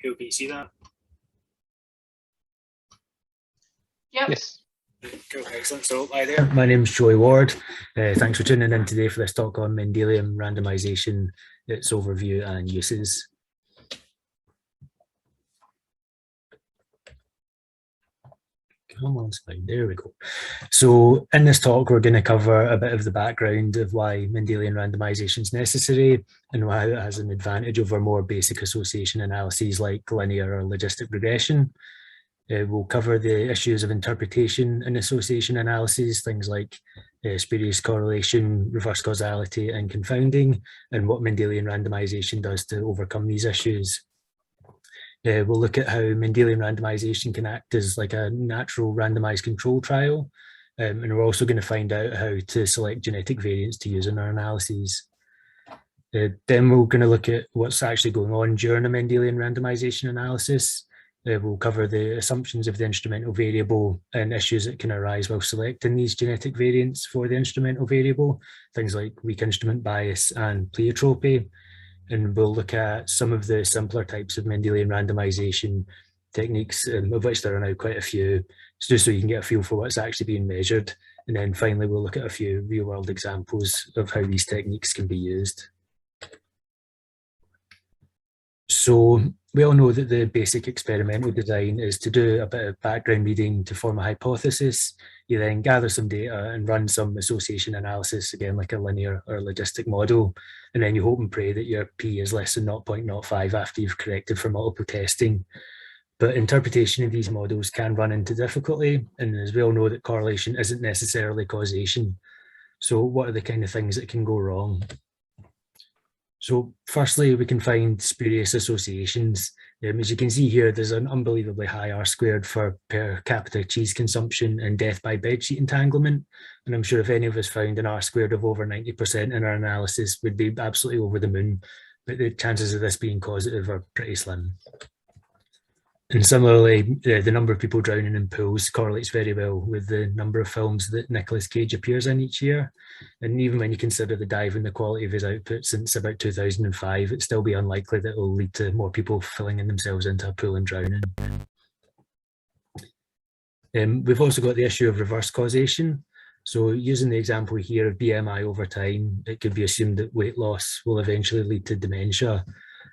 Cool, can you see that? Yep. Yes. Cool, excellent. So hi there, my name's Joy Ward. Thanks for tuning in today for this talk on Mendelian randomization, its overview and uses. Come on, slide. There we go. So in this talk, we're going to cover a bit of the background of why Mendelian randomization is necessary and why it has an advantage over more basic association analyses like linear or logistic regression. We'll cover the issues of interpretation and association analyses, things like spurious correlation, reverse causality, and confounding, and what Mendelian randomization does to overcome these issues. We'll look at how Mendelian randomization can act as like a natural randomized control trial, and we're also going to find out how to select genetic variants to use in our analyses. Then we're going to look at what's actually going on during a Mendelian randomization analysis. We'll cover the assumptions of the instrumental variable and issues that can arise while selecting these genetic variants for the instrumental variable, things like weak instrument bias and Pleotropy. And we'll look at some of the simpler types of Mendelian randomization techniques, of which there are now quite a few, just so you can get a feel for what's actually being measured. And then finally, we'll look at a few real-world examples of how these techniques can be used. So we all know that the basic experimental design is to do a bit of background reading to form a hypothesis. You then gather some data and run some association analysis, again, like a linear or logistic model. And then you hope and pray that your P is less than 0.05 after you've corrected for multiple testing. But interpretation of these models can run into difficulty. And as we all know, that correlation isn't necessarily causation. So what are the kind of things that can go wrong? So firstly, we can find spurious associations. As you can see here, there's an unbelievably high R-squared for per capita cheese consumption and death by bedsheet entanglement. And I'm sure if any of us found an R-squared of over 90% in our analysis, we'd be absolutely over the moon. But the chances of this being causative are pretty slim. And similarly, the number of people drowning in pools correlates very well with the number of films that Nicolas Cage appears in each year. And even when you consider the dive in the quality of his output since about 2005, it'd still be unlikely that it will lead to more people filling themselves into a pool and drowning. We've also got the issue of reverse causation. So using the example here of BMI over time, it could be assumed that weight loss will eventually lead to dementia.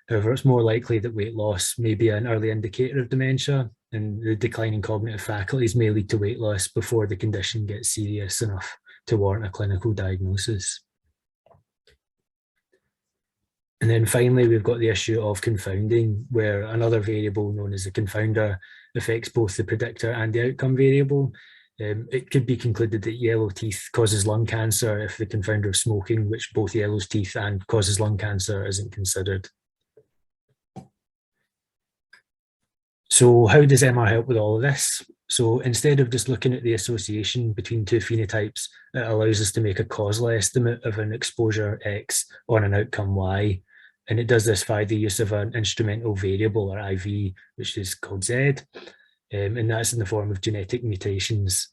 However, it's more likely that weight loss may be an early indicator of dementia, and the decline in cognitive faculties may lead to weight loss before the condition gets serious enough to warrant a clinical diagnosis. And then finally, we've got the issue of confounding, where another variable known as the confounder affects both the predictor and the outcome variable. It could be concluded that yellow teeth causes lung cancer if the confounder of smoking, which both yellows teeth and causes lung cancer, isn't considered. So how does MR help with all of this? So instead of just looking at the association between two phenotypes, it allows us to make a causal estimate of an exposure X on an outcome Y. And it does this via the use of an instrumental variable, or IV, which is called Z. And that's in the form of genetic mutations.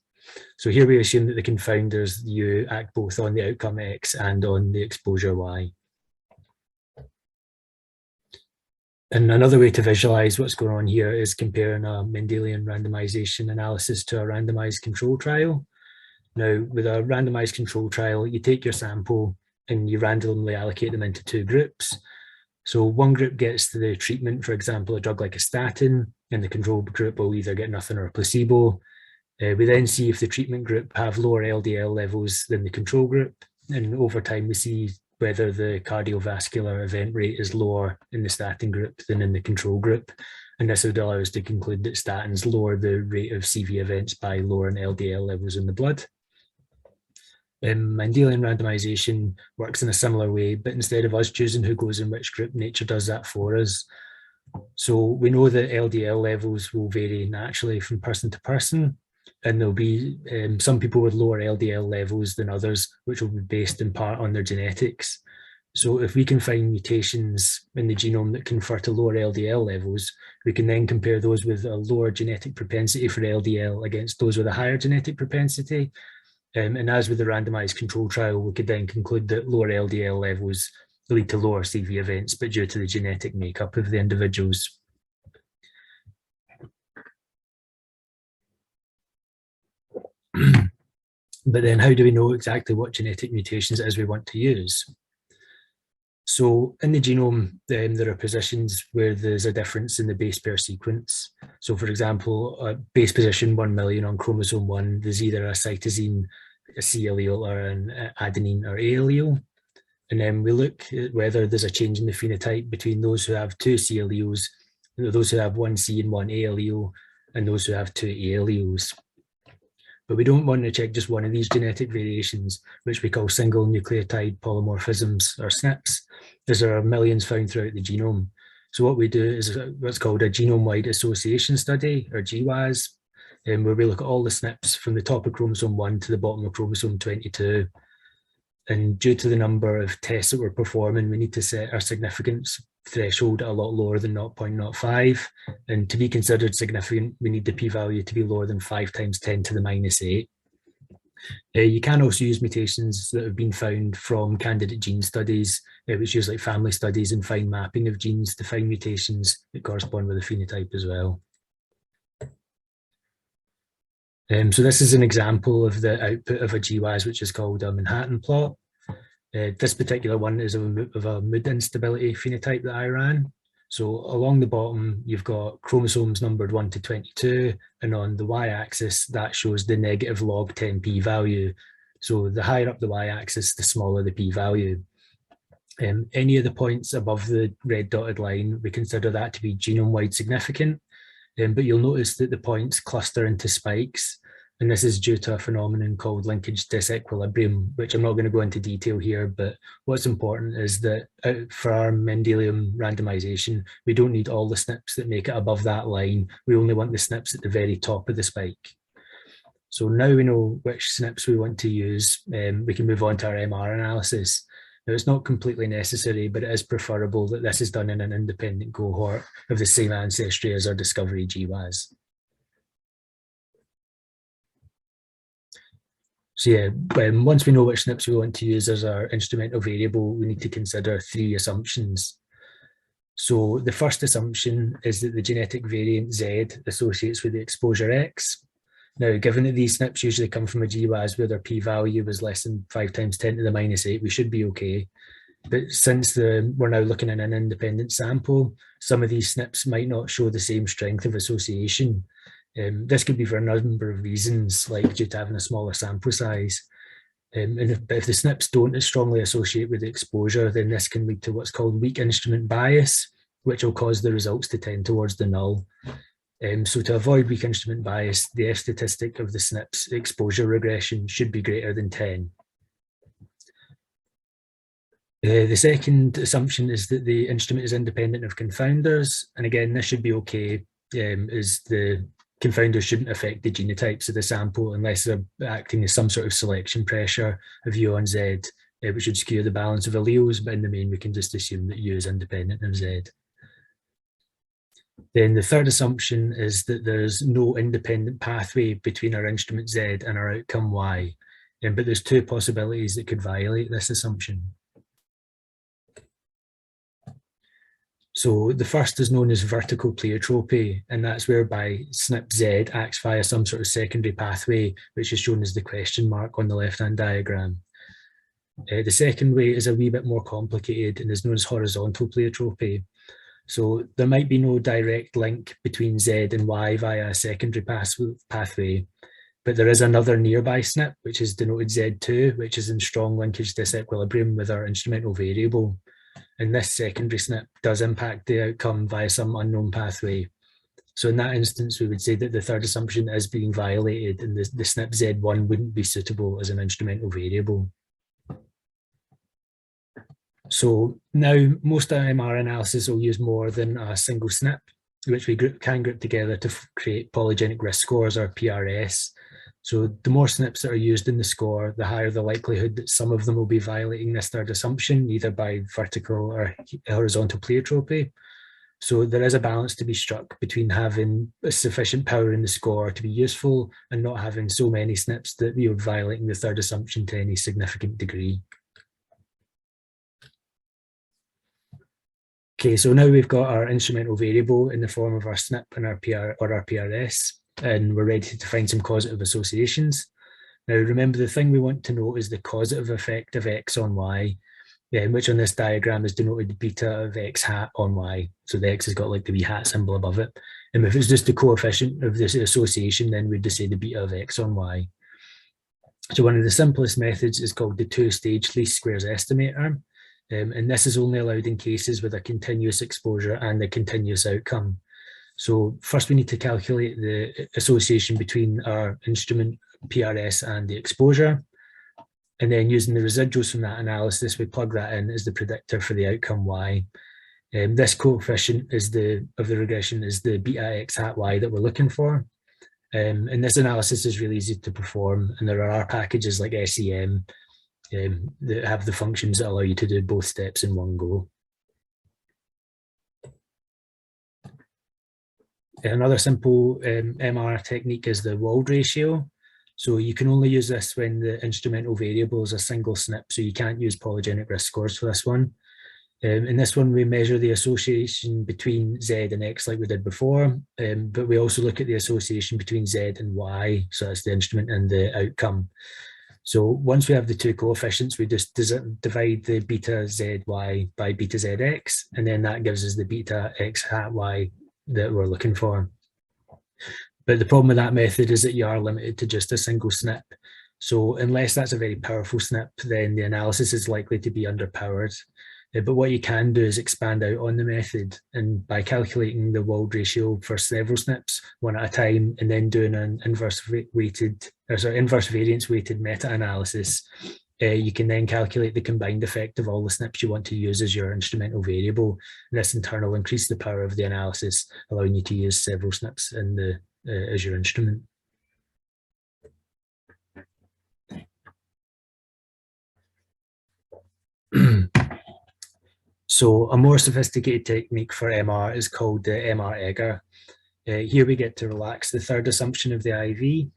So here we assume that the confounders U act both on the outcome X and on the exposure Y. And another way to visualize what's going on here is comparing a Mendelian randomization analysis to a randomized control trial. Now, with a randomized control trial, you take your sample and you randomly allocate them into two groups. So one group gets the treatment, for example, a drug like a statin, and the control group will either get nothing or a placebo. We then see if the treatment group have lower LDL levels than the control group. And over time, we see whether the cardiovascular event rate is lower in the statin group than in the control group. And this would allow us to conclude that statins lower the rate of CV events by lowering LDL levels in the blood. Mendelian randomization works in a similar way, but instead of us choosing who goes in which group, nature does that for us. So we know that LDL levels will vary naturally from person to person, and there'll be some people with lower LDL levels than others, which will be based in part on their genetics. So if we can find mutations in the genome that confer to lower LDL levels, we can then compare those with a lower genetic propensity for LDL against those with a higher genetic propensity. And as with the randomized control trial, we could then conclude that lower LDL levels lead to lower CV events, but due to the genetic makeup of the individuals. But then how do we know exactly what genetic mutations it is we want to use? So in the genome, there are positions where there's a difference in the base pair sequence. So for example, base position 1 million on chromosome 1, there's either a cytosine, a C allele, or an adenine or A allele. And then we look at whether there's a change in the phenotype between those who have 2 C alleles, those who have 1 C and 1 A allele, and those who have 2 A alleles. But we don't want to check just one of these genetic variations, which we call single nucleotide polymorphisms, or SNPs, as there are millions found throughout the genome. So what we do is what's called a Genome-Wide Association study, or GWAS, where we look at all the SNPs from the top of chromosome 1 to the bottom of chromosome 22. And due to the number of tests that we're performing, we need to set our significance threshold a lot lower than 0.05. And to be considered significant, we need the p-value to be lower than 5 times 10 to the minus 8. You can also use mutations that have been found from candidate gene studies, which use like family studies and fine mapping of genes to find mutations that correspond with the phenotype as well. So this is an example of the output of a GWAS, which is called a Manhattan plot. This particular one is of a mood instability phenotype that I ran. So along the bottom, you've got chromosomes numbered 1 to 22, and on the y-axis, that shows the negative log 10 p-value. So the higher up the y-axis, the smaller the p-value. Any of the points above the red dotted line, we consider that to be genome-wide significant. But you'll notice that the points cluster into spikes, and this is due to a phenomenon called linkage disequilibrium, which I'm not going to go into detail here, but what's important is that for our Mendelian randomization, we don't need all the SNPs that make it above that line. We only want the SNPs at the very top of the spike. So now we know which SNPs we want to use, we can move on to our MR analysis. Now, it's not completely necessary, but it is preferable that this is done in an independent cohort of the same ancestry as our discovery GWAS. So yeah, once we know which SNPs we want to use as our instrumental variable, we need to consider 3 assumptions. So the first assumption is that the genetic variant Z associates with the exposure X. Now, given that these SNPs usually come from a GWAS where their p-value was less than 5 times 10 to the minus 8, we should be okay. But since we're now looking at an independent sample, some of these SNPs might not show the same strength of association. This could be for a number of reasons, like due to having a smaller sample size. And if the SNPs don't strongly associate with the exposure, then this can lead to what's called weak instrument bias, which will cause the results to tend towards the null. So to avoid weak instrument bias, the F statistic of the SNPs exposure regression should be greater than 10. The second assumption is that the instrument is independent of confounders. And again, this should be okay, as the confounders shouldn't affect the genotypes of the sample unless they're acting as some sort of selection pressure of U on Z, which would skew the balance of alleles, but in the main, we can just assume that U is independent of Z. Then the third assumption is that there's no independent pathway between our instrument Z and our outcome Y, but there's 2 possibilities that could violate this assumption. So the first is known as vertical Pleotropy, and that's whereby SNP Z acts via some sort of secondary pathway, which is shown as the question mark on the left-hand diagram. The second way is a wee bit more complicated and is known as horizontal Pleotropy. So there might be no direct link between Z and Y via a secondary pathway, but there is another nearby SNP, which is denoted Z2, which is in strong linkage disequilibrium with our instrumental variable. And this secondary SNP does impact the outcome via some unknown pathway. So in that instance, we would say that the third assumption is being violated and the SNP Z1 wouldn't be suitable as an instrumental variable. So now most MR analysis will use more than a single SNP, which we can group together to create polygenic risk scores, or PRS. So the more SNPs that are used in the score, the higher the likelihood that some of them will be violating this third assumption, either by vertical or horizontal Pleotropy. So there is a balance to be struck between having sufficient power in the score to be useful and not having so many SNPs that you're violating the third assumption to any significant degree. Okay, so now we've got our instrumental variable in the form of our SNP and our PRS, and we're ready to find some causative associations. Now, remember, the thing we want to note is the causative effect of X on Y, which on this diagram is denoted beta of X hat on Y. So the X has got like the wee hat symbol above it. And if it's just the coefficient of this association, then we'd just say the beta of X on Y. So one of the simplest methods is called the two-stage least squares estimator. And this is only allowed in cases with a continuous exposure and a continuous outcome. So first we need to calculate the association between our instrument PRS and the exposure. And then using the residuals from that analysis, we plug that in as the predictor for the outcome Y. This coefficient is of the regression is the beta X hat Y that we're looking for. And this analysis is really easy to perform. And there are packages like SEM that have the functions that allow you to do both steps in one go. Another simple MR technique is the Wald ratio. So you can only use this when the instrumental variable is a single SNP, so you can't use polygenic risk scores for this one. In this one, we measure the association between Z and X like we did before, but we also look at the association between Z and Y, so that's the instrument and the outcome. So once we have the two coefficients, we just divide the beta ZY by beta ZX, and then that gives us the beta X hat Y that we're looking for. But the problem with that method is that you are limited to just a single SNP. So unless that's a very powerful SNP, then the analysis is likely to be underpowered. But what you can do is expand out on the method, and by calculating the Wald ratio for several SNPs one at a time, and then doing an inverse variance weighted meta-analysis, you can then calculate the combined effect of all the SNPs you want to use as your instrumental variable. And this in turn will increase the power of the analysis, allowing you to use several SNPs in the as your instrument. So a more sophisticated technique for MR is called the MR-EGR. Here we get to relax the third assumption of the IV.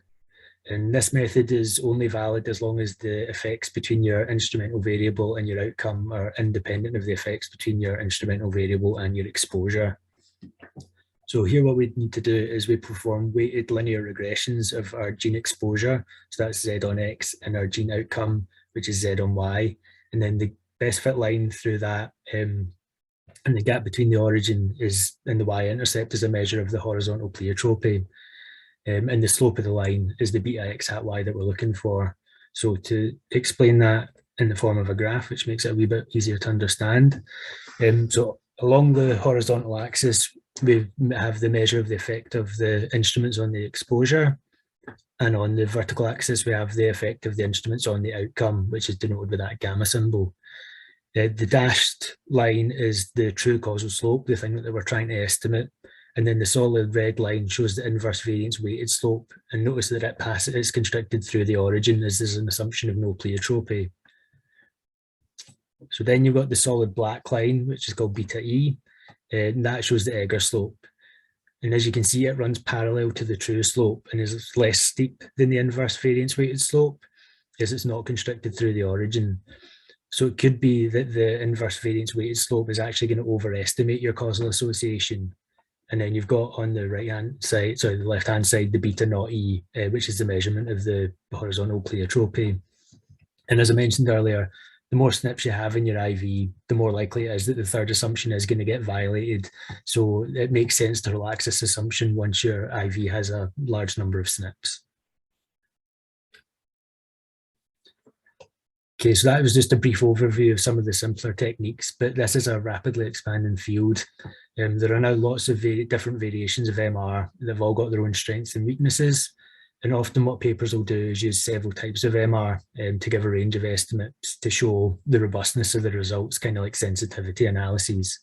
And this method is only valid as long as the effects between your instrumental variable and your outcome are independent of the effects between your instrumental variable and your exposure. So here what we need to do is we perform weighted linear regressions of our gene exposure, so that's Z on X, and our gene outcome, which is Z on Y. And then the best fit line through that and the gap between the origin is and the y-intercept is a measure of the horizontal pleiotropy. And the slope of the line is the beta X hat Y that we're looking for. So to explain that in the form of a graph, which makes it a wee bit easier to understand. So along the horizontal axis, we have the measure of the effect of the instruments on the exposure. And on the vertical axis, we have the effect of the instruments on the outcome, which is denoted with that gamma symbol. The dashed line is the true causal slope, the thing that we're trying to estimate. And then the solid red line shows the inverse variance weighted slope. And notice that it's constricted through the origin, as there's an assumption of no pleiotropy. So then you've got the solid black line, which is called beta E, and that shows the EGR slope. And as you can see, it runs parallel to the true slope and is less steep than the inverse variance weighted slope, as it's not constricted through the origin. So it could be that the inverse variance weighted slope is actually going to overestimate your causal association. And then you've got on the right-hand side, sorry, the left-hand side, the beta naught E, which is the measurement of the horizontal pleiotropy. And as I mentioned earlier, the more SNPs you have in your IV, the more likely it is that the third assumption is going to get violated. So it makes sense to relax this assumption once your IV has a large number of SNPs. Okay, so that was just a brief overview of some of the simpler techniques, but this is a rapidly expanding field. There are now lots of different variations of MR. They've all got their own strengths and weaknesses. And often what papers will do is use several types of MR to give a range of estimates to show the robustness of the results, kind of like sensitivity analyses.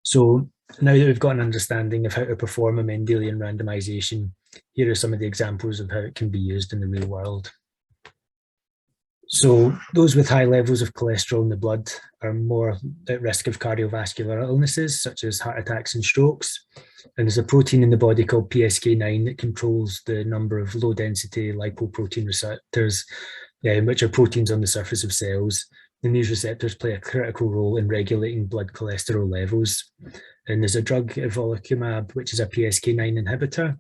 So now that we've got an understanding of how to perform a Mendelian randomization, here are some of the examples of how it can be used in the real world. So those with high levels of cholesterol in the blood are more at risk of cardiovascular illnesses, such as heart attacks and strokes. And there's a protein in the body called PSK9 that controls the number of low-density lipoprotein receptors, which are proteins on the surface of cells. And these receptors play a critical role in regulating blood cholesterol levels. And there's a drug, evolocumab, which is a PSK9 inhibitor.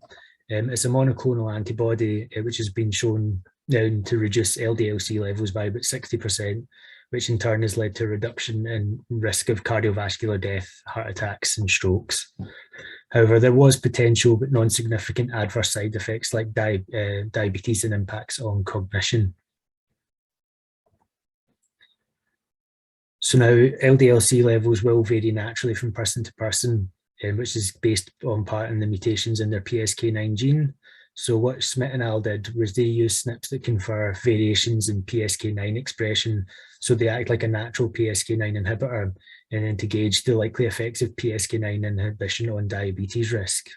It's a monoclonal antibody which has been shown now to reduce LDL-C levels by about 60%, which in turn has led to a reduction in risk of cardiovascular death, heart attacks, and strokes. However, there was potential but non-significant adverse side effects like diabetes and impacts on cognition. So now LDL-C levels will vary naturally from person to person, which is based on part in the mutations in their PSK9 gene. So what Smith and al. Did was they used SNPs that confer variations in PSK9 expression, so they act like a natural PSK9 inhibitor, and then to gauge the likely effects of PSK9 inhibition on diabetes risk.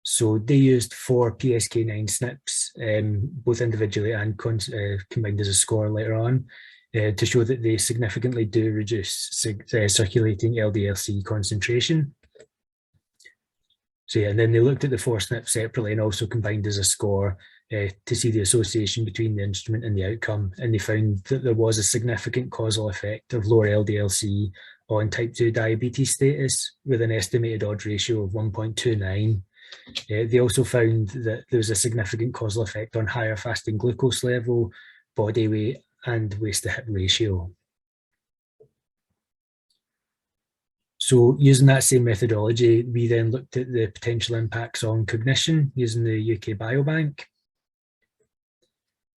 So they used 4 PSK9 SNPs, both individually and combined as a score later on, to show that they significantly do reduce circulating LDL-C concentration. So yeah, and then they looked at the 4 SNPs separately and also combined as a score to see the association between the instrument and the outcome. And they found that there was a significant causal effect of lower LDL-C on type 2 diabetes status with an estimated odds ratio of 1.29. They also found that there was a significant causal effect on higher fasting glucose level, body weight, and waist to hip ratio. So using that same methodology, we then looked at the potential impacts on cognition using the UK Biobank.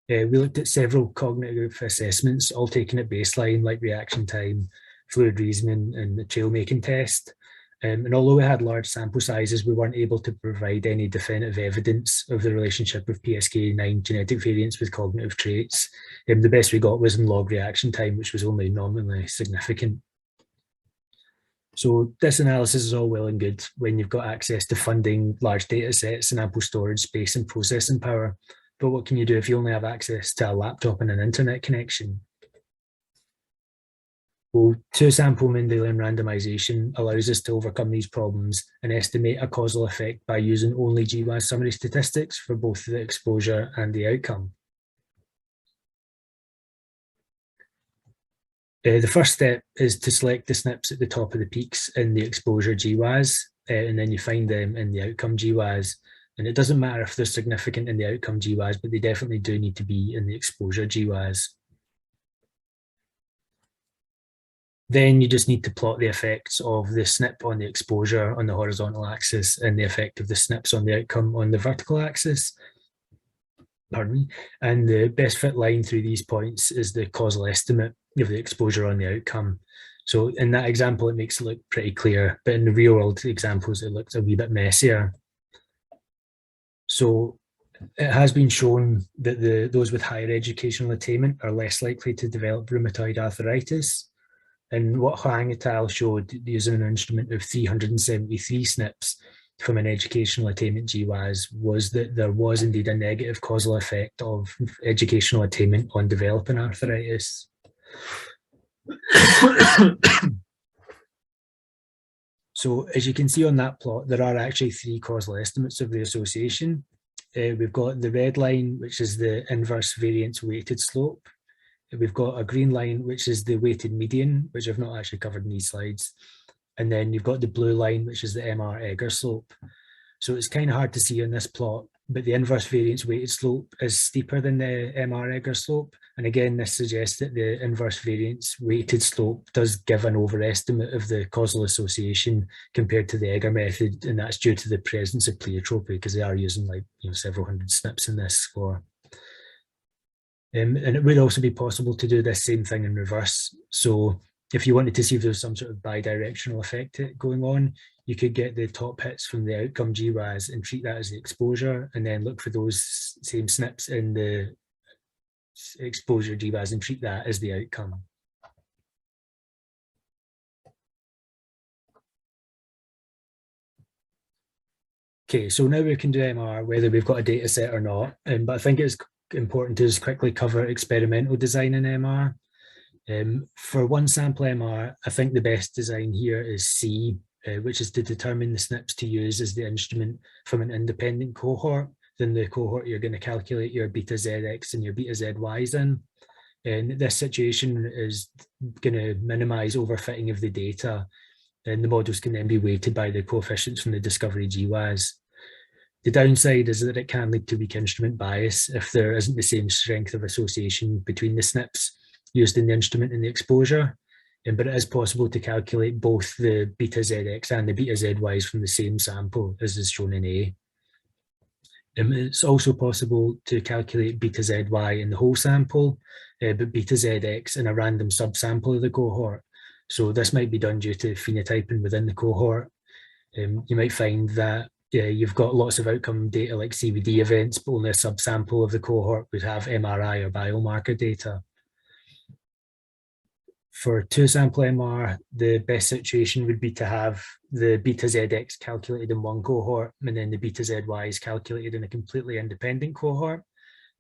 We looked at several cognitive assessments, all taken at baseline, like reaction time, fluid reasoning, and the trail making test. And although we had large sample sizes, we weren't able to provide any definitive evidence of the relationship of PSK9 genetic variants with cognitive traits. The best we got was in log reaction time, which was only nominally significant. So this analysis is all well and good when you've got access to funding, large data sets, and ample storage space and processing power. But what can you do if you only have access to a laptop and an internet connection? Well, two-sample Mendelian randomization allows us to overcome these problems and estimate a causal effect by using only GWAS summary statistics for both the exposure and the outcome. The first step is to select the SNPs at the top of the peaks in the exposure GWAS, and then you find them in the outcome GWAS. And it doesn't matter if they're significant in the outcome GWAS, but they definitely do need to be in the exposure GWAS. Then you just need to plot the effects of the SNP on the exposure on the horizontal axis and the effect of the SNPs on the outcome on the vertical axis. Pardon me. And the best fit line through these points is the causal estimate of the exposure on the outcome. So in that example, it makes it look pretty clear, but in the real world examples, it looks a wee bit messier. So it has been shown that those with higher educational attainment are less likely to develop rheumatoid arthritis. And what Huang et al. Showed using an instrument of 373 SNPs from an educational attainment GWAS was that there was indeed a negative causal effect of educational attainment on developing arthritis. So as you can see on that plot, there are actually 3 causal estimates of the association. We've got the red line, which is the inverse variance weighted slope. We've got a green line, which is the weighted median, which I've not actually covered in these slides. And then you've got the blue line, which is the MR-Egger slope. So it's kind of hard to see on this plot, but the inverse variance weighted slope is steeper than the MR-Egger slope. And again, this suggests that the inverse variance weighted slope does give an overestimate of the causal association compared to the Egger method. And that's due to the presence of Pleotropy, because they are using several hundred SNPs in this score. And it would also be possible to do this same thing in reverse. So if you wanted to see if there's some sort of bidirectional effect going on, you could get the top hits from the outcome GWAS and treat that as the exposure, and then look for those same SNPs in the exposure GWAS and treat that as the outcome. Okay, so now we can do MR, whether we've got a data set or not, but I think it's important to just quickly cover experimental design in MR. For one sample MR, I think the best design here is C, which is to determine the SNPs to use as the instrument from an independent cohort than the cohort you're going to calculate your beta ZX and your beta ZYs in. And this situation is going to minimize overfitting of the data and the models can then be weighted by the coefficients from the discovery GWAS. The downside is that it can lead to weak instrument bias if there isn't the same strength of association between the SNPs used in the instrument and the exposure. But it is possible to calculate both the beta ZX and the beta ZYs from the same sample, as is shown in A. It's also possible to calculate beta ZY in the whole sample, but beta ZX in a random subsample of the cohort. So this might be done due to phenotyping within the cohort. You might find that you've got lots of outcome data like CVD events, but only a subsample of the cohort would have MRI or biomarker data. For two-sample MR, the best situation would be to have the beta ZX calculated in one cohort and then the beta ZY is calculated in a completely independent cohort.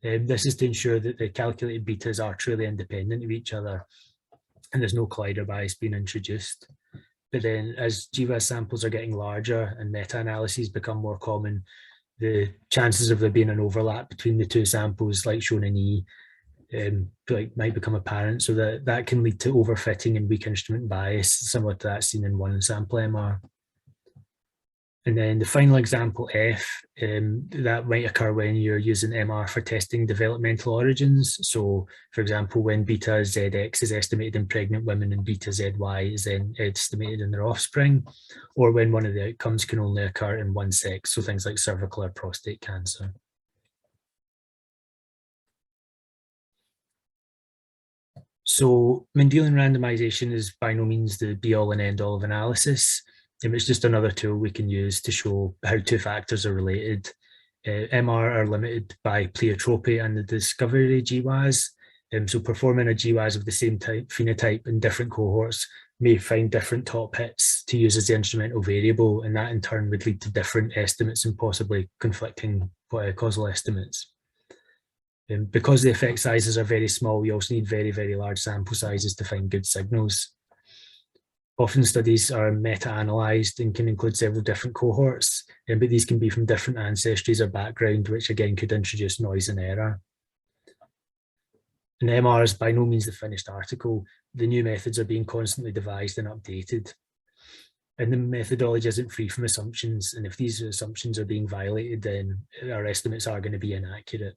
This is to ensure that the calculated betas are truly independent of each other and there's no collider bias being introduced. But then as GWAS samples are getting larger and meta-analyses become more common, the chances of there being an overlap between the two samples, like shown in E, might become apparent, so that can lead to overfitting and weak instrument bias, similar to that seen in one sample MR. And then the final example F, that might occur when you're using MR for testing developmental origins. So for example, when beta ZX is estimated in pregnant women and beta ZY is then estimated in their offspring, or when one of the outcomes can only occur in one sex, so things like cervical or prostate cancer. So Mendelian randomization is by no means the be-all and end-all of analysis. It's just another tool we can use to show how two factors are related. MR are limited by Pleotropy and the discovery GWAS. So performing a GWAS of the same type phenotype in different cohorts may find different top hits to use as the instrumental variable, and that in turn would lead to different estimates and possibly conflicting causal estimates. Because the effect sizes are very small, we also need very, very large sample sizes to find good signals. Often studies are meta-analysed and can include several different cohorts, but these can be from different ancestries or background, which again could introduce noise and error. And MR is by no means the finished article. The new methods are being constantly devised and updated. And the methodology isn't free from assumptions, and if these assumptions are being violated, then our estimates are going to be inaccurate.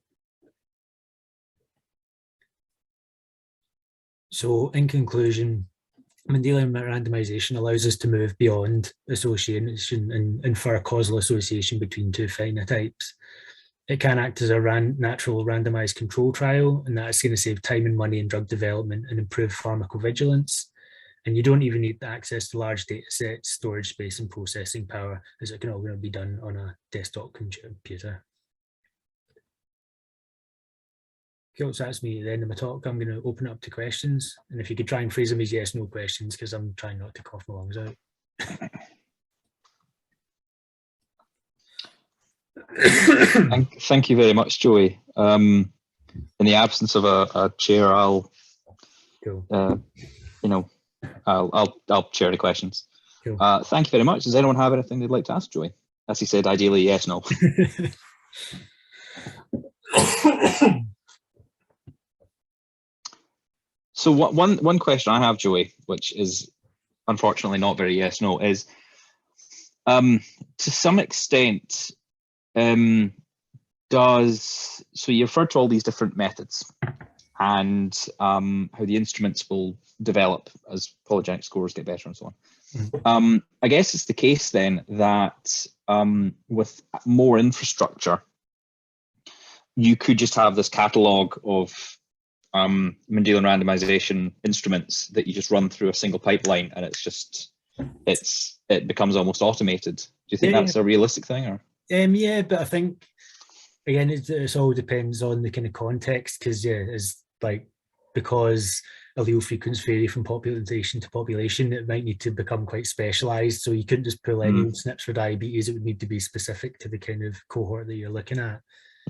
So in conclusion, Mendelian randomization allows us to move beyond association and infer causal association between two phenotypes. It can act as a natural randomized control trial, and that's going to save time and money in drug development and improve pharmacovigilance. And you don't even need access to large data sets, storage space, and processing power, as it can all be done on a desktop computer. Cool, so that's me at the end of my talk. I'm going to open it up to questions. And if you could try and phrase them as yes, no questions, because I'm trying not to cough my lungs out. Thank you very much, Joey. In the absence of a chair, I'll, cool. I'll chair the questions. Cool. Thank you very much. Does anyone have anything they'd like to ask Joey? As he said, ideally, yes, no. So one question I have, Joey, which is unfortunately not very yes, no, is to some extent, so you referred to all these different methods and how the instruments will develop as polygenic scores get better and so on. I guess it's the case then that with more infrastructure, you could just have this catalog of Mendelian randomization instruments that you just run through a single pipeline, and it becomes almost automated. Do you think that's a realistic thing, or? Yeah, but I think again it all depends on the kind of context, because it's like, because allele frequencies vary from population to population, it might need to become quite specialized. So you couldn't just pull any old SNPs for diabetes. It would need to be specific to the kind of cohort that you're looking at.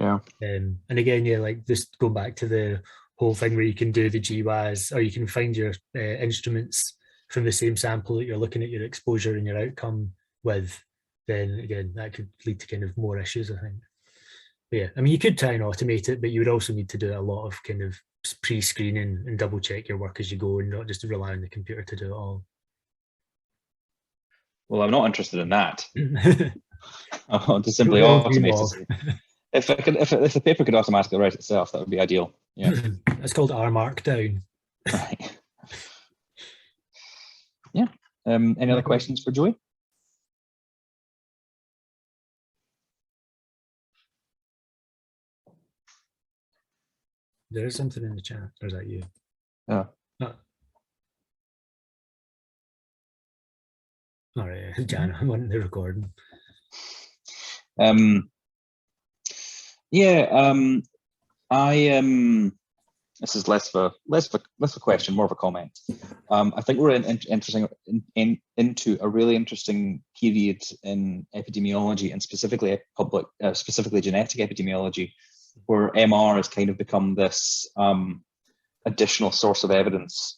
Yeah. And again, like just go back to the whole thing where you can do the GWAS, or you can find your instruments from the same sample that you're looking at your exposure and your outcome with, then again, that could lead to kind of more issues, I think. But yeah, I mean, you could try and automate it, but you would also need to do a lot of kind of pre-screening and double check your work as you go, and not just rely on the computer to do it all. Well, I'm not interested in that. Well, I want to simply automate it. If the paper could automatically write itself, that would be ideal. Yeah. It's called R Markdown. Right. Yeah. Any other questions for Joey? There is something in the chat. Or is that you? Yeah. Oh. All right, Jan, I wasn't there recording. This is less of a question, more of a comment. I think we're into a really interesting period in epidemiology, and specifically specifically genetic epidemiology, where MR has kind of become this additional source of evidence.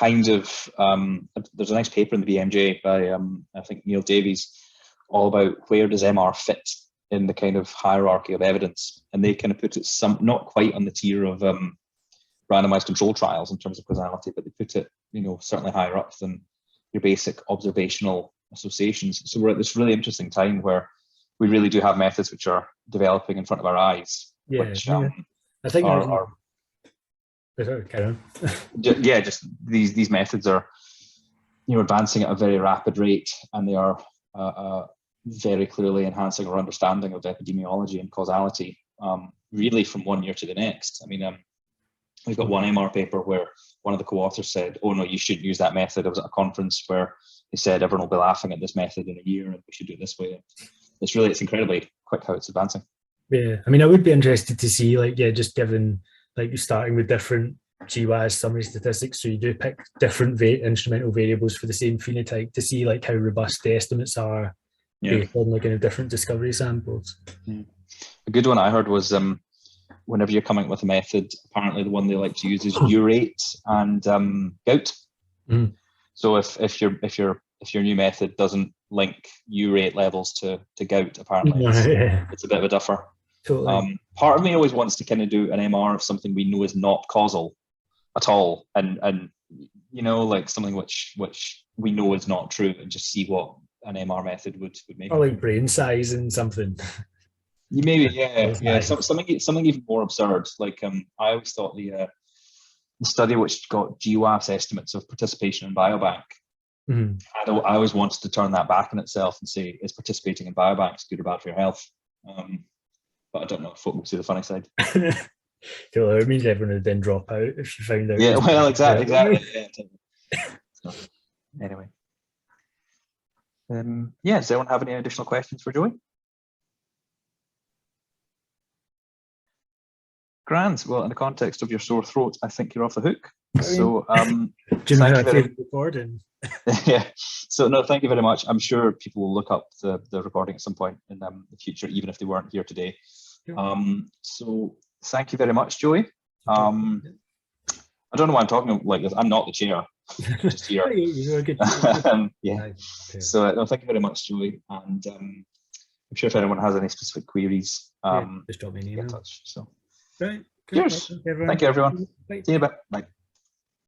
There's a nice paper in the BMJ by I think Neil Davies, all about where does MR fit in the kind of hierarchy of evidence, and they kind of put it not quite on the tier of randomized control trials in terms of causality, but they put it, certainly higher up than your basic observational associations. So we're at this really interesting time where we really do have methods which are developing in front of our eyes, which I think are just these methods are advancing at a very rapid rate, and they are very clearly enhancing our understanding of epidemiology and causality, really from one year to the next. I mean, we've got one MR paper where one of the co-authors said, "Oh no, you shouldn't use that method." I was at a conference where they said everyone will be laughing at this method in a year, and we should do it this way. It's incredibly quick how it's advancing. Yeah, I mean, I would be interested to see, just given starting with different GWAS summary statistics, so you do pick different instrumental variables for the same phenotype, to see how robust the estimates are based on different discovery samples. A good one I heard was whenever you're coming up with a method, apparently the one they like to use is urate and gout. So if your new method doesn't link urate levels to gout, apparently it's a bit of a duffer. Totally. Part of me always wants to kind of do an MR of something we know is not causal at all, and something which we know is not true, and just see what an MR method would make. Or brain size and something. Maybe, something even more absurd. I always thought the study which got GWAS estimates of participation in biobank, I always wanted to turn that back on itself and say, is participating in biobanks good or bad for your health? But I don't know if folk will see the funny side. It means everyone would then drop out if you found out. Yeah, well, exactly. Yeah. So, anyway. Does anyone have any additional questions for Joey? Grand. Well, in the context of your sore throat, I think you're off the hook. So, do you know how I feel recording? Yeah. So, no, thank you very much. I'm sure people will look up the recording at some point in the future, even if they weren't here today. So, thank you very much, Joey. I don't know why I'm talking like this. I'm not the chair. I'm just here. Yeah. So, no, thank you very much, Joey. And I'm sure if anyone has any specific queries, just drop me an email. Get in touch. So. Right. Cheers. Thank you, everyone. Bye. See you in a bit. Bye.